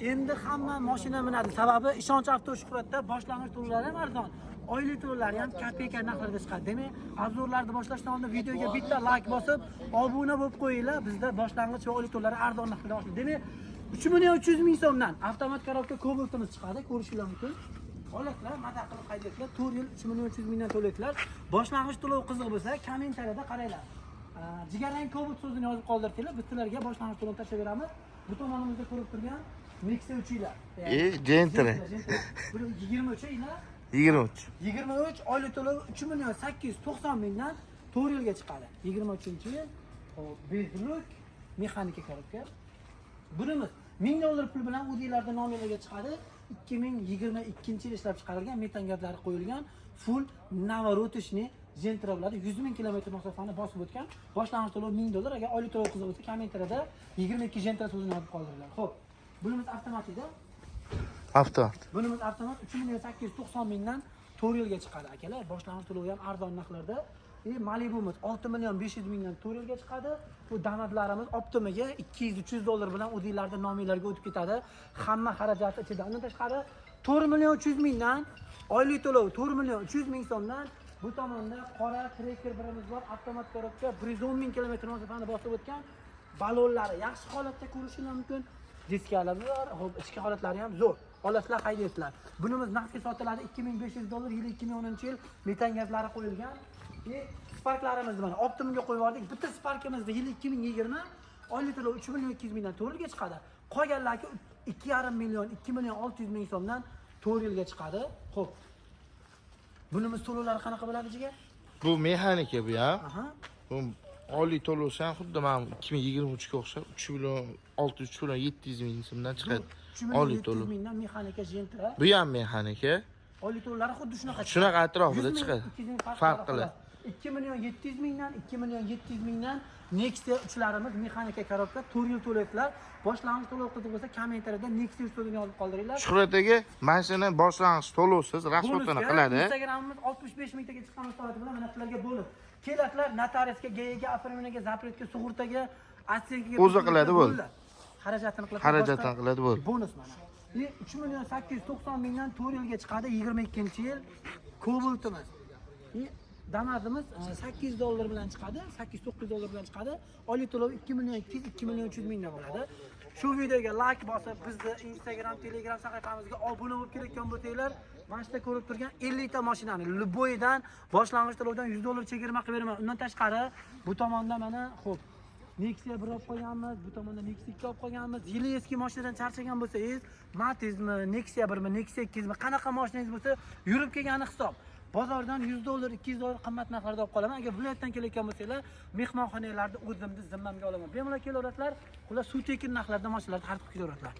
Endi hamma mashina minadi. Sababi ishonch avtoshuhratda boshlang'ich to'lovlari ham arzon. Oylik to'lovlari ham kopeyka narxlarda chiqadi. Demak, obzorlarni boshlashdan oldin videoga bitta like bosib, obuna bo'lib qo'yinglar. Bizda boshlang'ich va oylik to'lovlari arzon narxda boshlaydi. Demak, 3.300.000 so'mdan avtomat korobka Cobalt'imiz chiqadi. Ko'rishingiz mumkin. Holatlar, madad qilib qaydetlar. 4 yil 3.300.000 dan to'laydilar. Boshlang'ich to'lov qiziq bo'lsa, kommentariyada qaranglar. Jigarrang Cobalt so'zini yozib qoldirtinglar. Biz sizlarga boshlang'ich to'lov tashlab beramiz. Bu tomonimizda ko'rib turgan Nexia 3'lar. Gentra. 23 yillar. 23. 23 oylik to'lov 3.890.000 dan 4 yilga chiqadi. 23-yil. Hop, bezluk, mexanika korobka. Bunimiz $1000 pul bilan UD'larda nominalarga chiqadi. 2022-yil ishlab chiqarilgan metan gazlari qo'yilgan full navorotishni Gentra bo'ladi. 100.000 kilometr masofani bosib o'tgan. Boshlang'ich to'lov $1000. Agar oylik to'lov qiziq bo'lsa, kommentariyada 22 Gentra so'zini yozib qoldiringlar. Xo'p. Bunimiz avtomatikda. Avtomat. Bunimiz avtomat 3.890.000 dan 4 yilga chiqadi akalar. Boshlang'ich to'lovi ham arzon narxlarda. Malibu'miz 6.500.000 dan 4 yilga chiqadi. Bu damatlarimiz Optimaga $200-300 bilan UD'larda nominalarga o'tib ketadi. Hamma xarajati ichida. Undan tashqari 4.300.000 dan oylik to'lov 4.300.000 so'mdan bu tomonda qora trekker birimiz bor. Avtomat korobka 110.000 kilometr masofani bosib o'tgan. Balonlari yaxshi holatda ko'rishingiz mumkin. Diskalar bor, hop, ichki holatlari ham zo'r. Olasizlar, qaydaysizlar. Bunimiz naqdga sotiladi $2.500, yili 2010-yil metan gazlari qo'yilgan. Sparklarimizni mana Optimumga qo'yib yubordik. Bitta Sparkimizda yili 2020, oylik to'lov 3.200.000 dan 4 yilga chiqadi. Qolganlari 2.5 million, 2.600.000 so'mdan 4 yilga chiqadi. Xo'p. Bunimiz to'lovlari qanaqa bo'ladi jiga? Bu mexanika bu ya. Aha. Bu oylik to'lovsa xuddi mana 2023 ga o'xshab 3.600.000 so'mdan chiqadi. Oylik to'lov. 3.700.000 dan mexanika Gentra. Bu ham mexanika. Oylik to'lovlari xuddi shunaqa. Shunaqa atrofida chiqadi. Farq qiladi. 2.700.000 dan 2.700.000 dan Nexia 3'larimiz mexanika korobka 4 yil to'laydilar. Boshlang'ich to'lov qiziq bo'lsa, kommentariyada Nexia so'zini yozib qoldiringlar. Shuhrat aka, mashina boshlang'ich to'lovsiz rasxodini qiladi. Instagramimiz 65 mingtaga chiqqan munosabati bilan mana sizlarga bo'lib. Kelasizlar notariusga, GEga, oformleniyaga, zapretga, sug'urtaga, aksiyaga o'zi qiladi bo'ldi. Xarajatini qiladi. Xarajatini qiladi bo'ldi. Bonus mana. 3.890.000 dan 4 yilga chiqadi 22-yil Cobalt'imiz. Damatimiz $800 bilan chiqadi, $800-900 bilan chiqadi. Oylik to'lov 2.200.000-2.300.000 dan bo'ladi. Shu videoga like bosib, bizni Instagram, Telegram sahifamizga obuna bo'lib kelayotgan bo'lsanglar, mana shunda ko'rib turgan 50 ta mashinani Luboydan boshlang'ich to'lovdan $100 chegirma qilib beraman. Undan tashqari bu tomonda mana, xo'p, Nexia 1 olib qo'yganmiz, bu tomonda Nexia 2 olib qo'yganmiz. Yili eski mashinadan charchagan bo'lsangiz, Matizmi, Nexia 1mi, Nexia 2mi, qanaqa mashinangiz bo'lsa, yurib kelgani hisob. Bozordan $100, $200 qimmat narxlarda olib qolaman. Agar viloyatdan kelayotgan bo'lsanglar, mehmonxonalarda o'zimni zimmamga olaman. Bemalol kelaverasizlar. Ular suv tekin narxlarda mashinalarni xarid qilib kelaverasizlar.